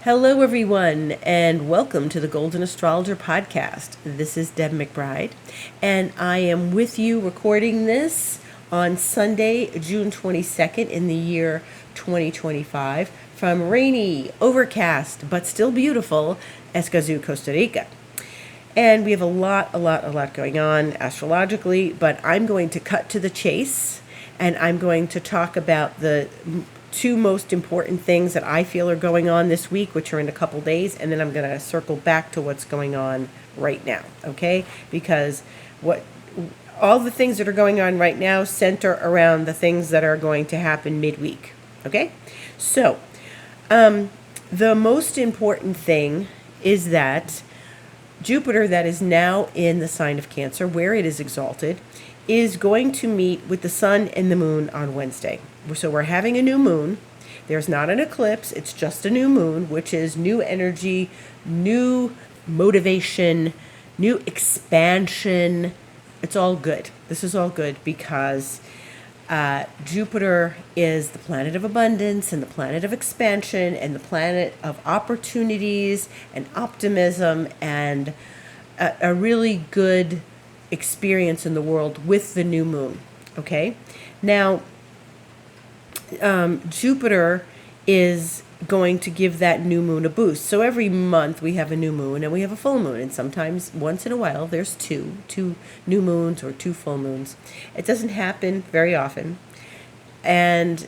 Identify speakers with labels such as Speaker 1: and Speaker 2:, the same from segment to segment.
Speaker 1: Hello, everyone, and welcome to the Golden Astrologer Podcast. This is Deb McBride, and I am with you recording this on Sunday, June 22nd in the year 2025 from rainy, overcast, but still beautiful Escazú, Costa Rica. And we have a lot going on astrologically, but I'm going to cut to the chase, and I'm going to talk about the two most important things that I feel are going on this week, which are in a couple days, and then I'm going to circle back to what's going on right now, okay? Because all the things that are going on right now center around the things that are going to happen midweek, okay? So, the most important thing is that Jupiter, that is now in the sign of Cancer, where it is exalted, is going to meet with the sun and the moon on Wednesday. So we're having a new moon. There's not an eclipse. It's just a new moon, which is new energy, new motivation, new expansion. It's all good. This is all good because Jupiter is the planet of abundance and the planet of expansion and the planet of opportunities and optimism and a really good experience in the world with the new moon. Okay? Now, Jupiter is going to give that new moon a boost. So every month we have a new moon and we have a full moon, and sometimes once in a while there's two new moons or two full moons. It doesn't happen very often, and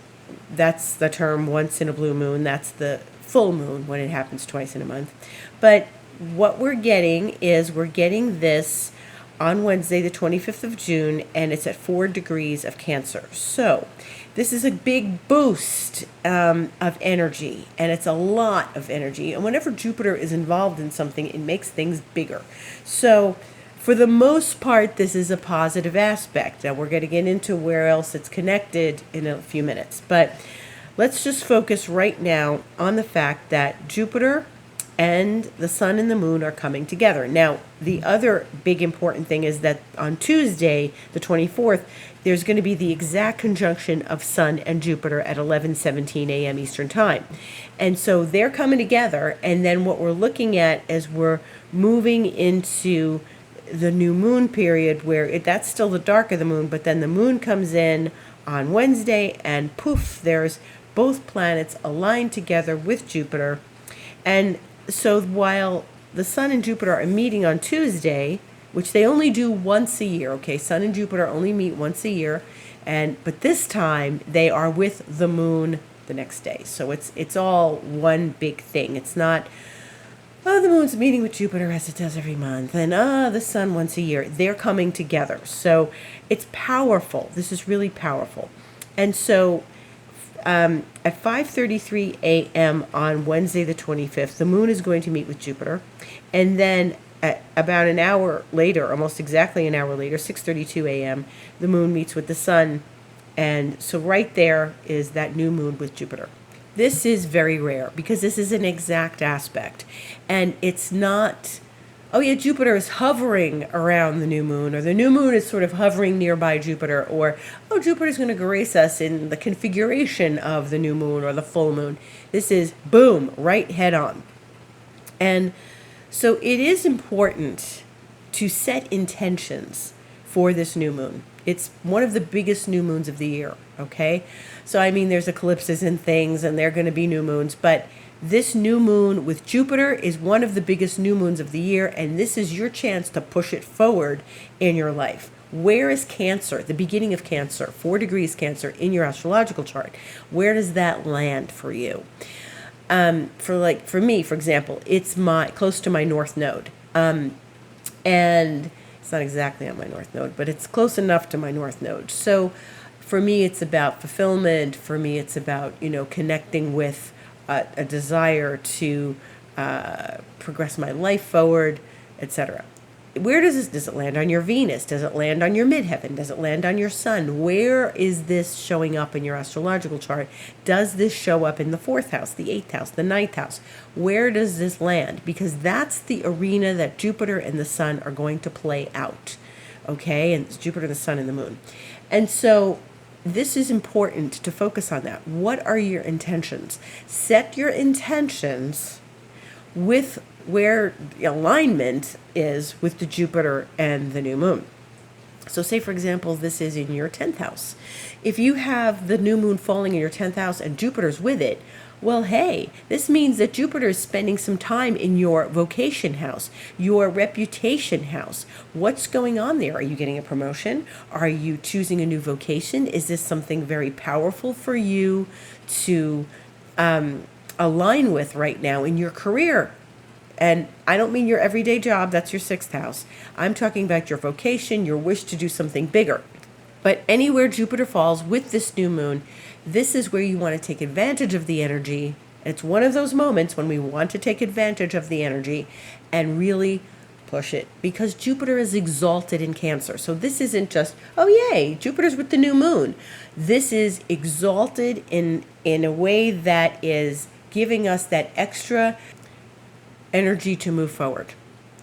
Speaker 1: that's the term once in a blue moon. That's the full moon when it happens twice in a month. But what we're getting is this on Wednesday, the 25th of June, and it's at 4 degrees of Cancer. So this is a big boost of energy, and it's a lot of energy. And whenever Jupiter is involved in something, it makes things bigger. So for the most part, this is a positive aspect. Now, we're going to get into where else it's connected in a few minutes. But let's just focus right now on the fact that Jupiter and the sun and the moon are coming together. Now, the other big important thing is that on Tuesday, the 24th, there's going to be the exact conjunction of sun and Jupiter at 11:17 a.m. Eastern Time. And so they're coming together, and then what we're looking at is we're moving into the new moon period where that's still the dark of the moon, but then the moon comes in on Wednesday, and poof, there's both planets aligned together with Jupiter. And so while the sun and Jupiter are meeting on Tuesday, which they only do once a year, okay, sun and Jupiter only meet once a year, but this time they are with the moon the next day. So it's all one big thing. It's not, the moon's meeting with Jupiter as it does every month, and the sun once a year. They're coming together. So it's powerful. This is really powerful. And so at 5:33 a.m. on Wednesday the 25th, the moon is going to meet with Jupiter. And then about an hour later, almost exactly an hour later, 6:32 a.m., the moon meets with the sun. And so right there is that new moon with Jupiter. This is very rare because this is an exact aspect. And it's not, oh yeah, Jupiter is hovering around the new moon, or the new moon is sort of hovering nearby Jupiter, or, oh, Jupiter's going to grace us in the configuration of the new moon or the full moon. This is, boom, right head on. And so it is important to set intentions for this new moon. It's one of the biggest new moons of the year, okay? So, I mean, there's eclipses and things, and there are going to be new moons, but this new moon with Jupiter is one of the biggest new moons of the year, and this is your chance to push it forward in your life. Where is Cancer, the beginning of Cancer, 4 degrees Cancer in your astrological chart? Where does that land for you? For me, for example, it's close to my north node. And it's not exactly on my north node, but it's close enough to my north node. So for me, it's about fulfillment. For me, it's about, connecting with a desire to progress my life forward, etc. Where does it land on your Venus? Does it land on your midheaven? Does it land on your sun? Where is this showing up in your astrological chart? Does this show up in the 4th house, the 8th house, the 9th house? Where does this land? Because that's the arena that Jupiter and the sun are going to play out. Okay? And it's Jupiter, the sun, and the moon. And so this is important to focus on that. What are your intentions? Set your intentions with where the alignment is with the Jupiter and the new moon. So say, for example, this is in your 10th house. If you have the new moon falling in your 10th house and Jupiter's with it, well, hey, this means that Jupiter is spending some time in your vocation house, your reputation house. What's going on there? Are you getting a promotion? Are you choosing a new vocation? Is this something very powerful for you to align with right now in your career? And I don't mean your everyday job, that's your 6th house. I'm talking about your vocation, your wish to do something bigger. But anywhere Jupiter falls with this new moon, this is where you want to take advantage of the energy. It's one of those moments when we want to take advantage of the energy and really push it, because Jupiter is exalted in Cancer. So this isn't just, oh yay, Jupiter's with the new moon. This is exalted in a way that is giving us that extra energy to move forward.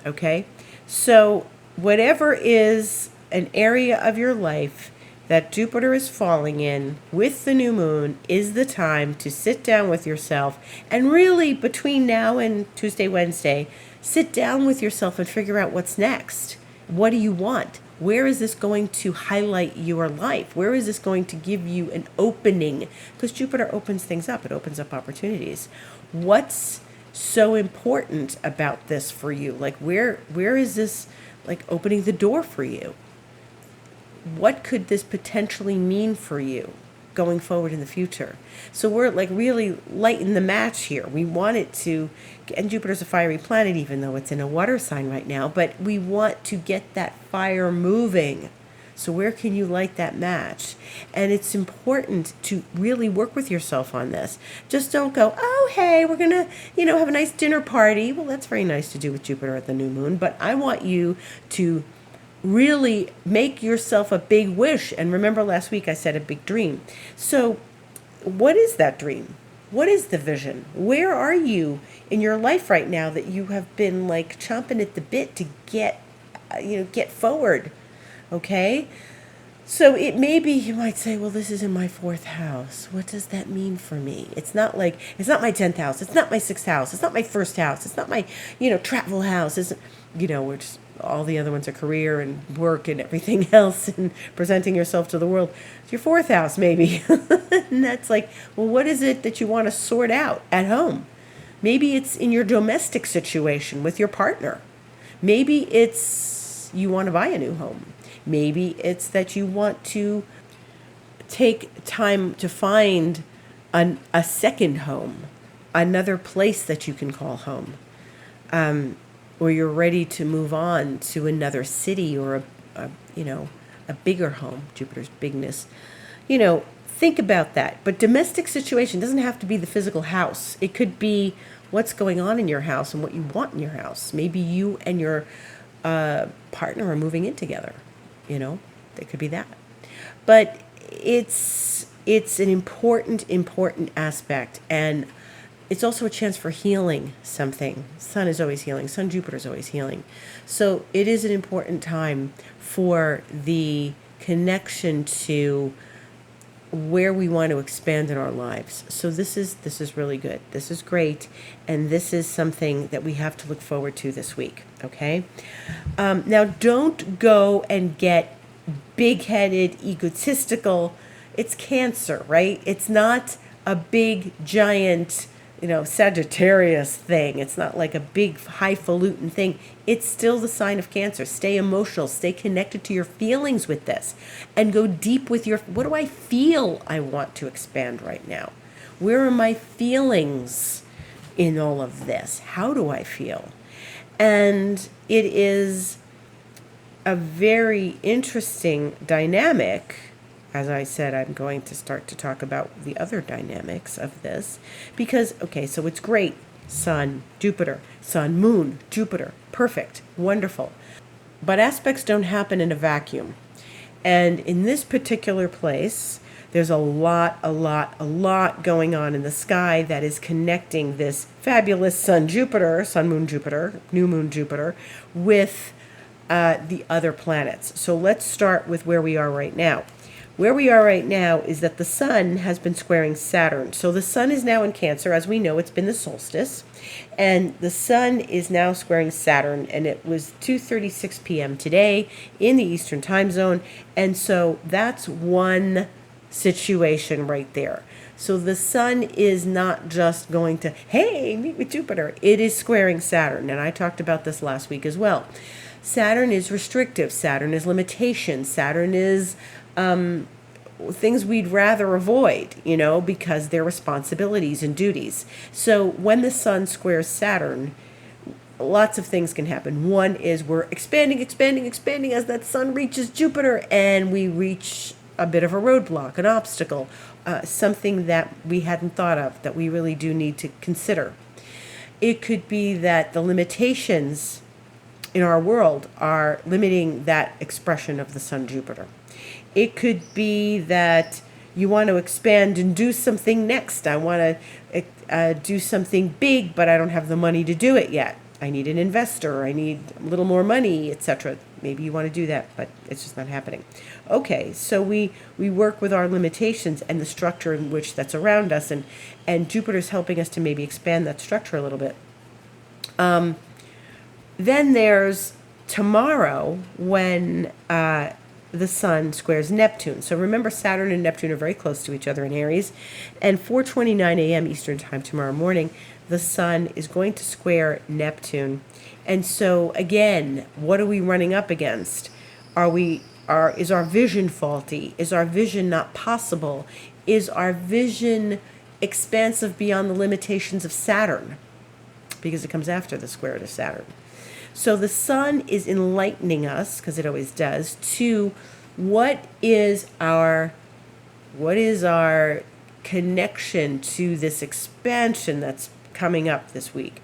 Speaker 1: Okay? So whatever is an area of your life that Jupiter is falling in with the new moon is the time to sit down with yourself, and really between now and Tuesday, Wednesday, sit down with yourself and figure out what's next. What do you want? Where is this going to highlight your life? Where is this going to give you an opening? Because Jupiter opens things up. It opens up opportunities. What's so important about this for you? Like where is this like opening the door for you? What could this potentially mean for you going forward in the future? So we're like really lighting the match here. We want it to, and Jupiter's a fiery planet even though it's in a water sign right now, but we want to get that fire moving. So where can you light that match? And it's important to really work with yourself on this. Just don't go, oh, hey, we're going to, have a nice dinner party. Well, that's very nice to do with Jupiter at the new moon, but I want you to really make yourself a big wish. And remember last week I said a big dream. So what is that dream? What is the vision? Where are you in your life right now that you have been like chomping at the bit to get forward? Okay? So it may be, you might say, well, this is in my 4th house. What does that mean for me? It's not my 10th house. It's not my 6th house. It's not my 1st house. It's not my, travel house. It's, which all the other ones are career and work and everything else and presenting yourself to the world. It's your 4th house, maybe. And that's like, well, what is it that you want to sort out at home? Maybe it's in your domestic situation with your partner. Maybe it's you want to buy a new home. Maybe it's that you want to take time to find a second home, another place that you can call home, or you're ready to move on to another city or a bigger home. Jupiter's bigness. Think about that. But domestic situation doesn't have to be the physical house. It could be what's going on in your house and what you want in your house. Maybe you and your partner are moving in together. It could be that. But it's an important aspect, and it's also a chance for healing something. Sun is always healing. Sun Jupiter is always healing. So it is an important time for the connection to where we want to expand in our lives. So this is really good. This is great, and this is something that we have to look forward to this week. Okay. Now, don't go and get big-headed, egotistical. It's Cancer, right? It's not a big, giant, Sagittarius thing. It's not like a big, highfalutin thing. It's still the sign of Cancer. Stay emotional. Stay connected to your feelings with this. And go deep with what do I feel I want to expand right now? Where are my feelings in all of this? How do I feel? And it is a very interesting dynamic. As I said, I'm going to start to talk about the other dynamics of this because, so it's great. Sun, Jupiter, Sun, Moon, Jupiter, perfect, wonderful. But aspects don't happen in a vacuum. And in this particular place, there's a lot going on in the sky that is connecting this fabulous Sun, Jupiter, Sun, Moon, Jupiter, new Moon, Jupiter, with the other planets. So let's start with where we are right now. Where we are right now is that the sun has been squaring Saturn. So the sun is now in Cancer. As we know, it's been the solstice. And the sun is now squaring Saturn. And it was 2:36 p.m. today in the Eastern time zone. And so that's one situation right there. So the sun is not just going to, hey, meet with Jupiter. It is squaring Saturn. And I talked about this last week as well. Saturn is restrictive. Saturn is limitation. Saturn is things we'd rather avoid, because they're responsibilities and duties. So when the sun squares Saturn, lots of things can happen. One is we're expanding as that sun reaches Jupiter, and we reach a bit of a roadblock, an obstacle, something that we hadn't thought of that we really do need to consider. It could be that the limitations in our world are limiting that expression of the sun Jupiter. It could be that you want to expand and do something next. I want to do something big, but I don't have the money to do it yet. I need an investor. I need a little more money, etc. Maybe you want to do that, but it's just not happening. Okay, so we work with our limitations and the structure in which that's around us, and Jupiter's helping us to maybe expand that structure a little bit. Then there's tomorrow when the sun squares Neptune. So remember, Saturn and Neptune are very close to each other in Aries. And 4:29 a.m. Eastern time tomorrow morning, the sun is going to square Neptune. And so again, what are we running up against? Is our vision faulty? Is our vision not possible? Is our vision expansive beyond the limitations of Saturn? Because it comes after the square to Saturn. So the sun is enlightening us, because it always does, to what is our connection to this expansion that's coming up this week.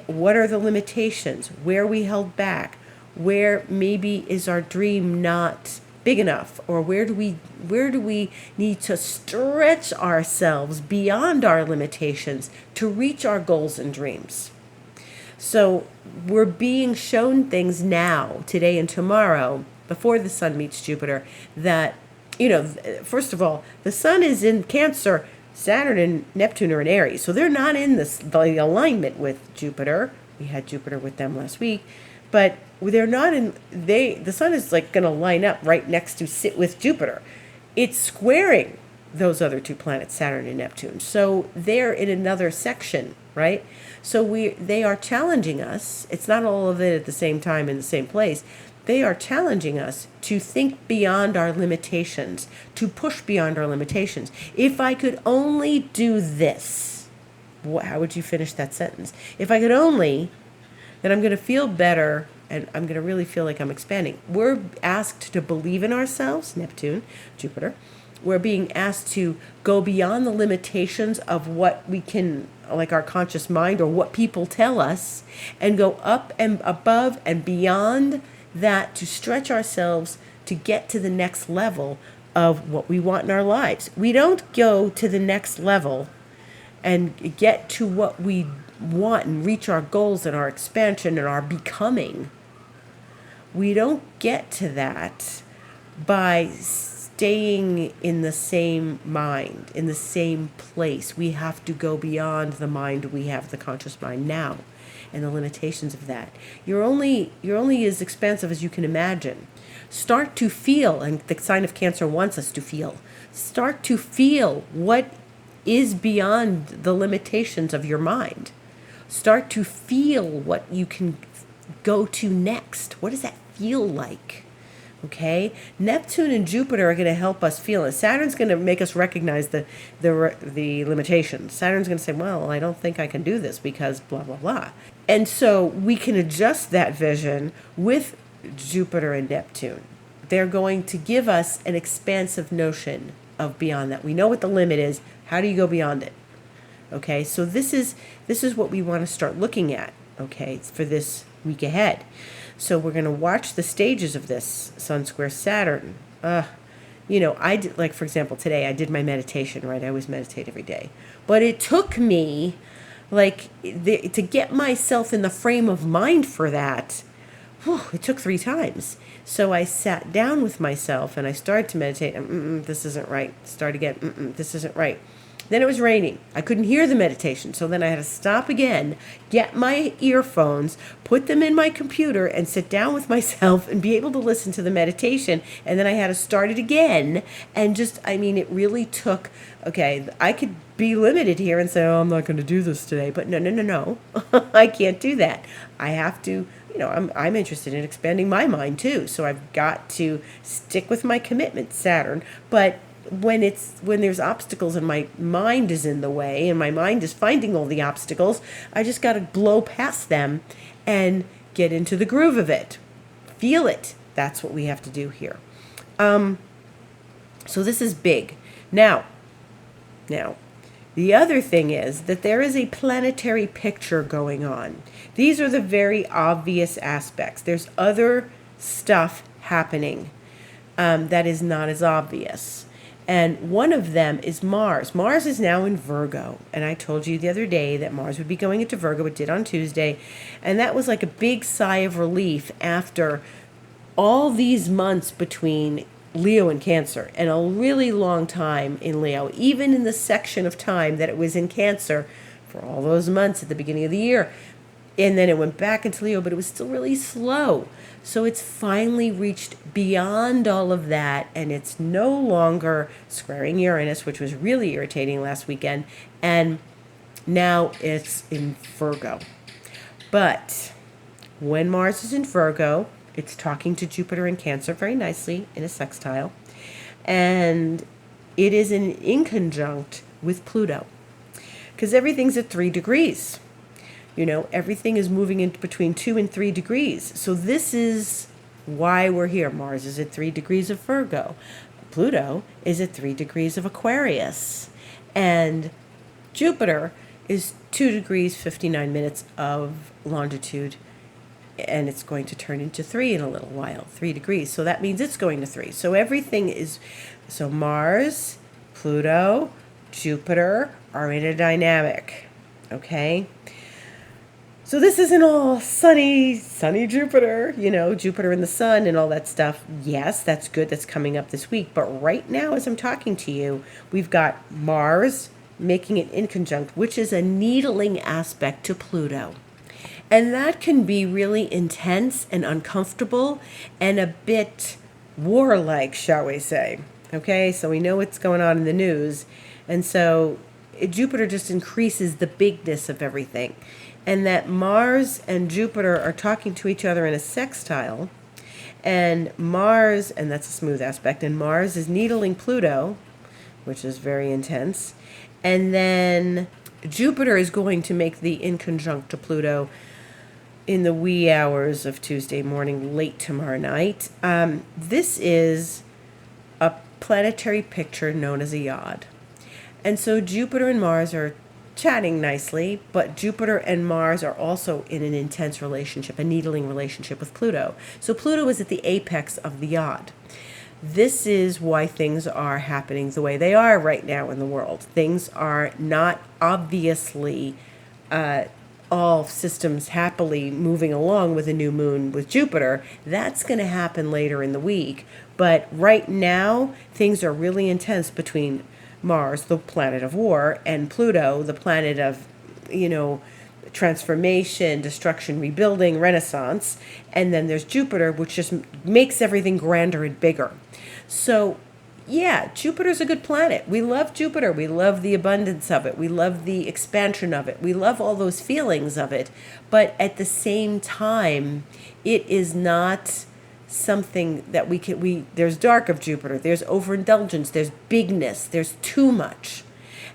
Speaker 1: What are the limitations? Where we held back? Where maybe is our dream not big enough? Or where do we need to stretch ourselves beyond our limitations to reach our goals and dreams? So we're being shown things now, today and tomorrow, before the sun meets Jupiter, that, first of all, the sun is in Cancer, Saturn and Neptune are in Aries. So they're not in the alignment with Jupiter. We had Jupiter with them last week. But they're not the sun is like going to line up right next to sit with Jupiter. It's squaring those other two planets, Saturn and Neptune. So they're in another section, right? So they are challenging us. It's not all of it at the same time in the same place. They are challenging us to think beyond our limitations, to push beyond our limitations. If I could only do this, how would you finish that sentence? If I could only, then I'm going to feel better, and I'm going to really feel like I'm expanding. We're asked to believe in ourselves, Neptune, Jupiter. We're being asked to go beyond the limitations of what we can, like our conscious mind or what people tell us, and go up and above and beyond that to stretch ourselves to get to the next level of what we want in our lives. We don't go to the next level and get to what we want and reach our goals and our expansion and our becoming. We don't get to that by staying in the same mind, in the same place. We have to go beyond the mind we have, the conscious mind now, and the limitations of that. You're only as expansive as you can imagine. Start to feel, and the sign of Cancer wants us to feel. Start to feel what is beyond the limitations of your mind. Start to feel what you can go to next. What does that feel like? Okay, Neptune and Jupiter are going to help us feel it. Saturn's going to make us recognize the limitations. Saturn's going to say, well, I don't think I can do this because blah, blah, blah. And so we can adjust that vision with Jupiter and Neptune. They're going to give us an expansive notion of beyond that. We know what the limit is. How do you go beyond it? Okay, so this is what we want to start looking at, okay, for this week ahead. So we're going to watch the stages of this Sun square Saturn. I did, like, for example, today I did my meditation, right? I always meditate every day. But it took me, to get myself in the frame of mind for that It took 3 times. So I sat down with myself and I started to meditate. This isn't right. Start again. This isn't right. Then it was raining. I couldn't hear the meditation. So then I had to stop again, get my earphones, put them in my computer, and sit down with myself and be able to listen to the meditation. And then I had to start it again. And just, it really took, okay, I could be limited here and say, oh, I'm not going to do this today. But no. I can't do that. I have to, I'm interested in expanding my mind too. So I've got to stick with my commitment, Saturn. But when there's obstacles and my mind is in the way and my mind is finding all the obstacles, I just got to blow past them and get into the groove of it. Feel it. That's what we have to do here. So this is big. Now, the other thing is that there is a planetary picture going on. These are the very obvious aspects. There's other stuff happening that is not as obvious. And one of them is Mars. Mars is now in Virgo. And I told you the other day that Mars would be going into Virgo. It did on Tuesday. And that was like a big sigh of relief after all these months between Leo and Cancer and a really long time in Leo, even in the section of time that it was in Cancer for all those months at the beginning of the year. And then it went back into Leo, but it was still really slow. So it's finally reached beyond all of that, and it's no longer squaring Uranus, which was really irritating last weekend, and now it's in Virgo. But when Mars is in Virgo, it's talking to Jupiter in Cancer very nicely in a sextile, and it is in inconjunct with Pluto, because everything's at 3 degrees. Everything is moving in between 2 and 3 degrees. So this is why we're here. Mars is at 3 degrees of Virgo. Pluto is at 3 degrees of Aquarius. And Jupiter is 2 degrees, 59 minutes of longitude. And it's going to turn into 3 in a little while, 3 degrees. So that means it's going to 3. So everything is, so Mars, Pluto, Jupiter are in a dynamic. Okay? So this isn't all sunny Jupiter, Jupiter in the sun and all that stuff. Yes, that's good. That's coming up this week. But right now, as I'm talking to you, we've got Mars making it inconjunct, which is a needling aspect to Pluto. And that can be really intense and uncomfortable and a bit warlike, shall we say. Okay, so we know what's going on in the news. And so Jupiter just increases the bigness of everything. And that Mars and Jupiter are talking to each other in a sextile. And Mars, and that's a smooth aspect, and Mars is needling Pluto, which is very intense. And then Jupiter is going to make the inconjunct to Pluto in the wee hours of Tuesday morning, late tomorrow night. This is a planetary picture known as a yod. And so Jupiter and Mars are chatting nicely, but Jupiter and Mars are also in an intense relationship, a needling relationship with Pluto. So Pluto is at the apex of the yod. This is why things are happening the way they are right now in the world. Things are not obviously all systems happily moving along with a new moon with Jupiter. That's going to happen later in the week. But right now, things are really intense between Mars, the planet of war, and Pluto, the planet of, transformation, destruction, rebuilding, renaissance. And then there's Jupiter, which just makes everything grander and bigger. So, yeah, Jupiter's a good planet. We love Jupiter. We love the abundance of it. We love the expansion of it. We love all those feelings of it. But at the same time, it is not something that there's dark of Jupiter, there's overindulgence, there's bigness, there's too much.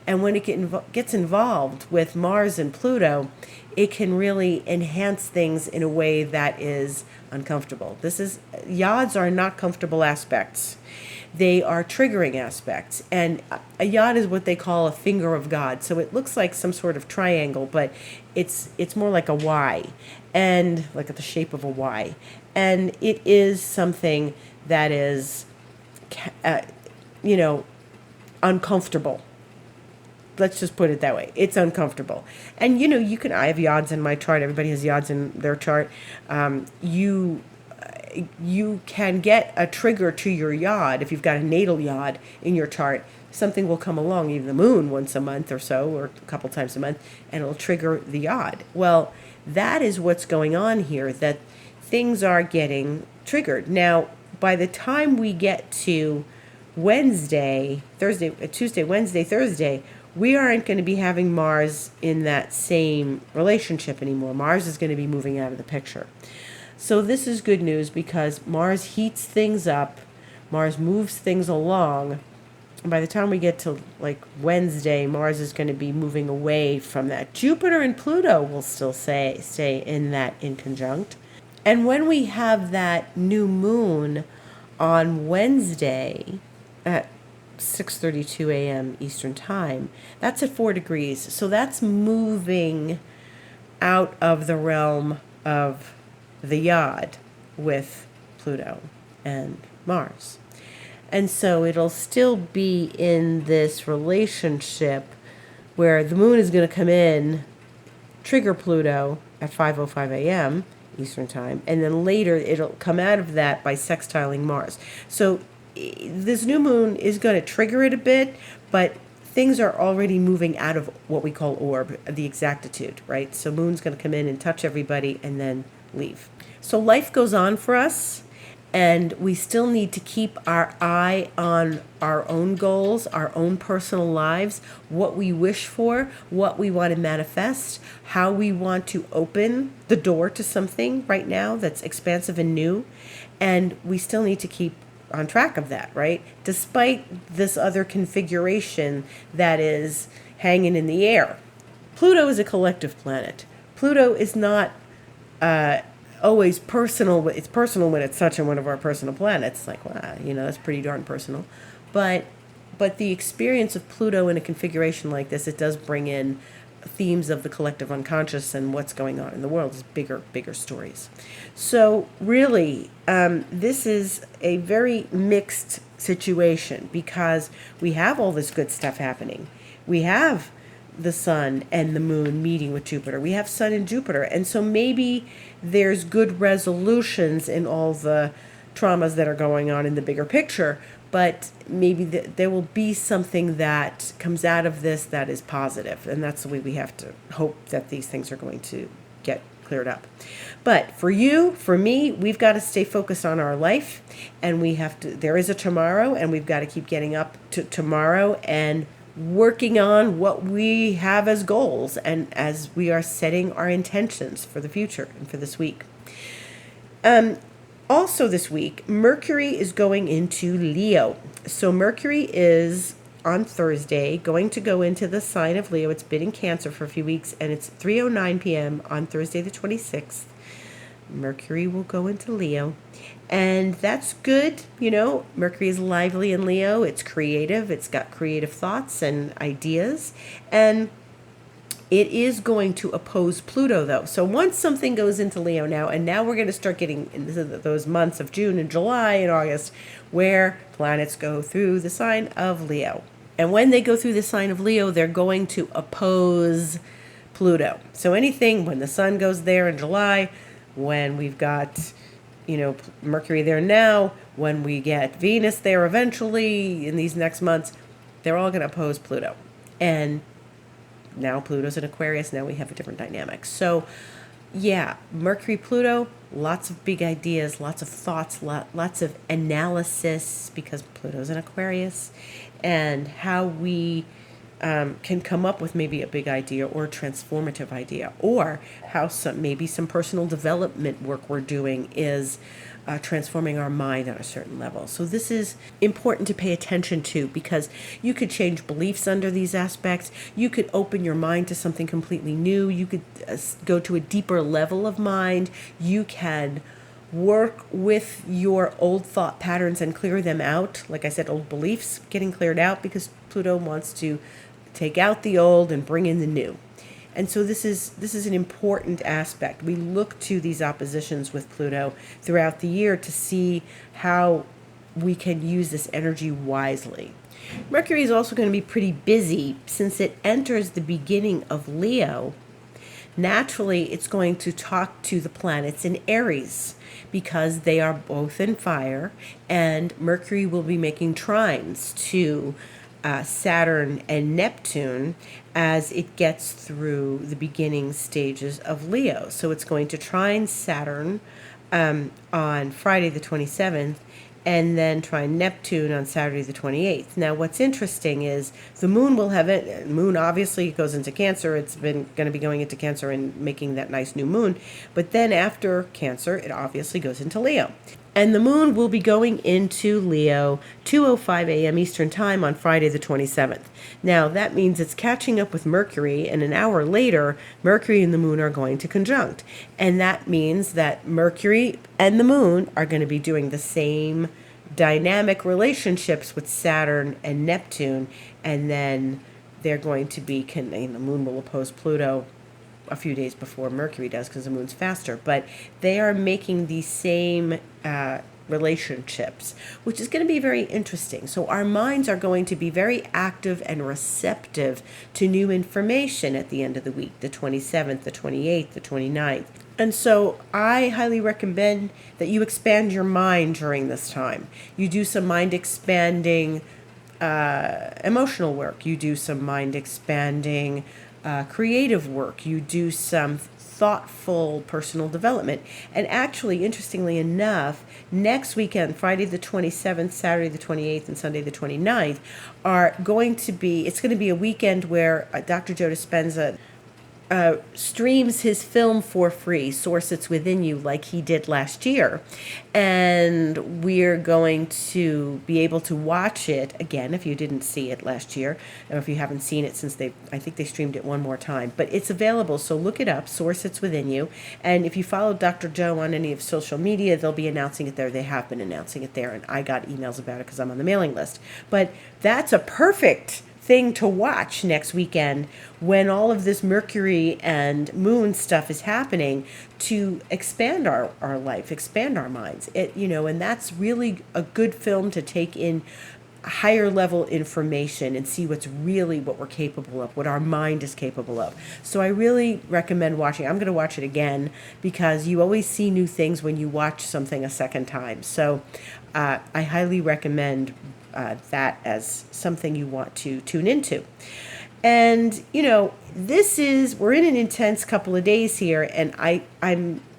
Speaker 1: And when it gets involved with Mars and Pluto, it can really enhance things in a way that is uncomfortable. Yods are not comfortable aspects. They are triggering aspects. And a yod is what they call a finger of God. So it looks like some sort of triangle, but it's more like a Y, and like the shape of a Y. And it is something that is, uncomfortable. Let's just put it that way. It's uncomfortable. And I have yods in my chart. Everybody has yods in their chart. You can get a trigger to your yod if you've got a natal yod in your chart. Something will come along, even the moon once a month or so, or a couple times a month, and it'll trigger the yod. Well, that is what's going on here, that things are getting triggered. Now, by the time we get to Tuesday, Wednesday, Thursday, we aren't going to be having Mars in that same relationship anymore. Mars is going to be moving out of the picture. So this is good news because Mars heats things up, Mars moves things along. And by the time we get to like Wednesday, Mars is going to be moving away from that. Jupiter and Pluto will still stay in conjunct. And when we have that new moon on Wednesday at 6:32 a.m. Eastern Time, that's at 4 degrees. So that's moving out of the realm of the yod with Pluto and Mars. And so it'll still be in this relationship where the moon is going to come in, trigger Pluto at 5:05 a.m. Eastern Time, and then later it'll come out of that by sextiling Mars. So this new moon is going to trigger it a bit, but things are already moving out of what we call orb, the exactitude, right? So moon's going to come in and touch everybody and then leave. So life goes on for us, and we still need to keep our eye on our own goals, our own personal lives, what we wish for, what we want to manifest, how we want to open the door to something right now that's expansive and new. And we still need to keep on track of that, right? Despite this other configuration that is hanging in the air. Pluto is a collective planet. Pluto is not always personal. It's personal when it's touching one of our personal planets. Like, wow, that's pretty darn personal. But the experience of Pluto in a configuration like this, it does bring in themes of the collective unconscious and what's going on in the world is bigger stories. So really, this is a very mixed situation because we have all this good stuff happening. We have the sun and the moon meeting with Jupiter. We have Sun and Jupiter. And so maybe there's good resolutions in all the traumas that are going on in the bigger picture, but maybe there will be something that comes out of this that is positive. And that's the way we have to hope that these things are going to get cleared up. But for you, for me, we've got to stay focused on our life, and there is a tomorrow, and we've got to keep getting up to tomorrow and working on what we have as goals and as we are setting our intentions for the future and for this week. Also this week, Mercury is going into Leo. So Mercury is on Thursday going to go into the sign of Leo. It's been in Cancer for a few weeks, and it's 3:09 p.m. on Thursday the 26th. Mercury will go into Leo, and that's good. Mercury is lively in Leo. It's creative. It's got creative thoughts and ideas, and it is going to oppose Pluto, though. So once something goes into Leo now, and now we're going to start getting into those months of June and July and August where planets go through the sign of Leo. And when they go through the sign of Leo, they're going to oppose Pluto. So anything when the sun goes there in July, when we've got, Mercury there now, when we get Venus there eventually in these next months, they're all going to oppose Pluto. And now Pluto's in Aquarius. Now we have a different dynamic. So, yeah, Mercury, Pluto, lots of big ideas, lots of thoughts, lots of analysis because Pluto's in Aquarius, and how we can come up with maybe a big idea or a transformative idea, or how maybe some personal development work we're doing is transforming our mind on a certain level. So this is important to pay attention to because you could change beliefs under these aspects. You could open your mind to something completely new. You could go to a deeper level of mind. You can work with your old thought patterns and clear them out. Like I said, old beliefs getting cleared out because Pluto wants to take out the old and bring in the new. And so this is an important aspect. We look to these oppositions with Pluto throughout the year to see how we can use this energy wisely. Mercury is also going to be pretty busy since it enters the beginning of Leo. Naturally, it's going to talk to the planets in Aries because they are both in fire, and Mercury will be making trines to Saturn and Neptune as it gets through the beginning stages of Leo. So it's going to trine Saturn on Friday the 27th, and then trine Neptune on Saturday the 28th. Now, what's interesting is the moon will have it. Moon obviously goes into Cancer. It's been going to be going into Cancer and making that nice new moon. But then after Cancer, it obviously goes into Leo. And the moon will be going into Leo 2:05 a.m. Eastern Time on Friday the 27th. Now, that means it's catching up with Mercury, and an hour later, Mercury and the moon are going to conjunct. And that means that Mercury and the moon are going to be doing the same dynamic relationships with Saturn and Neptune, and then they're going to be, the moon will oppose Pluto a few days before Mercury does because the moon's faster, but they are making the same relationships, which is going to be very interesting. So our minds are going to be very active and receptive to new information at the end of the week, the 27th, the 28th, the 29th. And so I highly recommend that you expand your mind during this time. You do some mind expanding emotional work. You do some mind expanding creative work. You do some thoughtful personal development. And actually, interestingly enough, next weekend, Friday the 27th, Saturday the 28th, and Sunday the 29th, it's going to be a weekend where Dr. Joe Dispenza streams his film for free, Source It's Within You, like he did last year. And we're going to be able to watch it again if you didn't see it last year, or if you haven't seen it since I think they streamed it one more time. But it's available, so look it up, Source It's Within You. And if you follow Dr. Joe on any of social media, they'll be announcing it there. They have been announcing it there, and I got emails about it because I'm on the mailing list. But that's a perfect thing to watch next weekend when all of this Mercury and moon stuff is happening, to expand our life, expand our minds. And that's really a good film to take in higher level information and see what we're capable of, what our mind is capable of. So I really recommend watching. I'm going to watch it again because you always see new things when you watch something a second time. So I highly recommend that as something you want to tune into. And we're in an intense couple of days here, and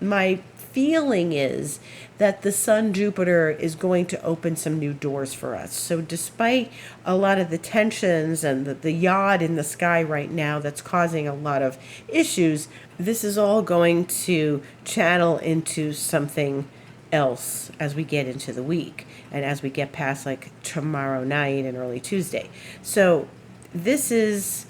Speaker 1: my feeling is that the Sun Jupiter is going to open some new doors for us. So despite a lot of the tensions and the yacht in the sky right now that's causing a lot of issues, this is all going to channel into something else as we get into the week and as we get past like tomorrow night and early Tuesday. So this is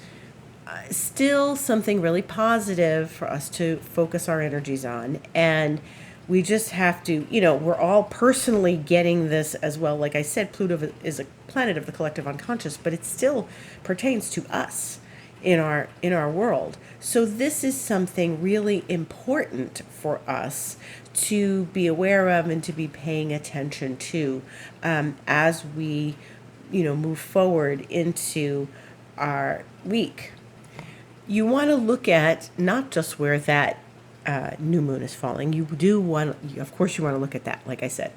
Speaker 1: still something really positive for us to focus our energies on. And we just have to, we're all personally getting this as well. Like I said, Pluto is a planet of the collective unconscious, but it still pertains to us in our world. So this is something really important for us to be aware of and to be paying attention to as we, move forward into our week. You want to look at not just where that new moon is falling. Of course you want to look at that, like I said,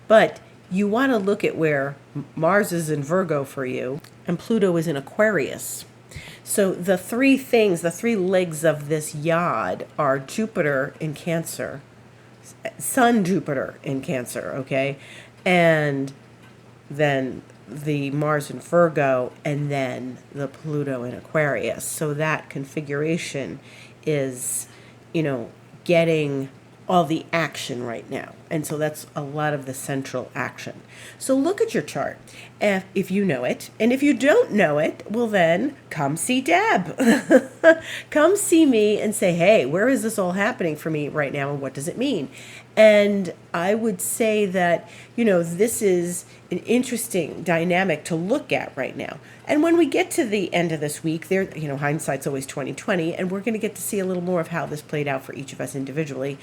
Speaker 1: but you want to look at where Mars is in Virgo for you and Pluto is in Aquarius. So the three legs of this yod are Jupiter in Cancer, Sun Jupiter in Cancer, okay? And then the Mars in Virgo, and then the Pluto in Aquarius. So that configuration is, getting all the action right now. And so that's a lot of the central action. So look at your chart if you know it. And if you don't know it, well then come see Deb. Come see me and say, hey, where is this all happening for me right now and what does it mean? And I would say that, this is an interesting dynamic to look at right now. And when we get to the end of this week, hindsight's always 20/20, and we're going to get to see a little more of how this played out for each of us individually,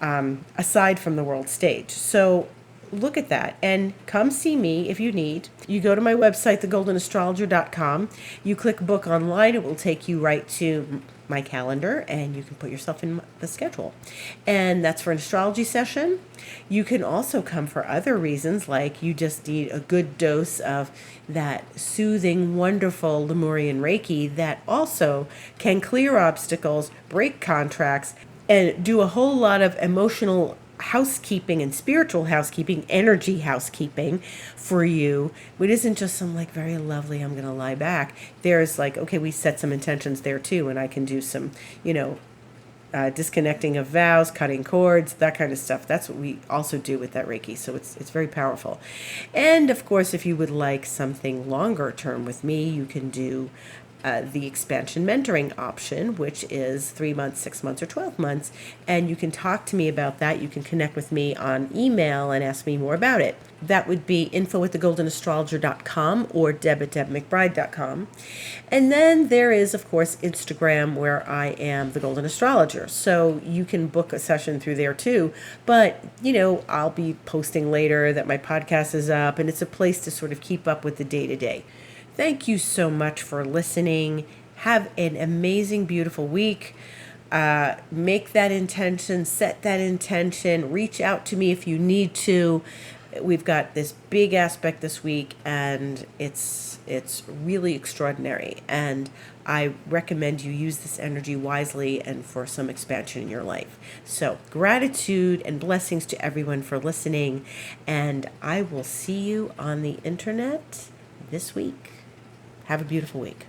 Speaker 1: aside from the world stage. So look at that and come see me if you need. You go to my website, thegoldenastrologer.com. You click book online. It will take you right to my calendar, and you can put yourself in the schedule. And that's for an astrology session. You can also come for other reasons, like you just need a good dose of that soothing, wonderful Lemurian Reiki that also can clear obstacles, break contracts, and do a whole lot of emotional housekeeping and spiritual housekeeping, energy housekeeping for you. It isn't just some like very lovely, I'm going to lie back. There's like, okay, we set some intentions there too, and I can do some, disconnecting of vows, cutting cords, that kind of stuff. That's what we also do with that Reiki. So it's very powerful. And of course, if you would like something longer term with me, you can do the expansion mentoring option, which is 3 months, 6 months, or 12 months. And you can talk to me about that. You can connect with me on email and ask me more about it. That would be info@thegoldenastrologer.com or deb@debmcbride.com. And then there is, of course, Instagram, where I am the Golden Astrologer. So you can book a session through there too. But, I'll be posting later that my podcast is up, and it's a place to sort of keep up with the day-to-day. Thank you so much for listening. Have an amazing, beautiful week. Make that intention, set that intention, reach out to me if you need to. We've got this big aspect this week, and it's really extraordinary. And I recommend you use this energy wisely and for some expansion in your life. So gratitude and blessings to everyone for listening. And I will see you on the internet this week. Have a beautiful week.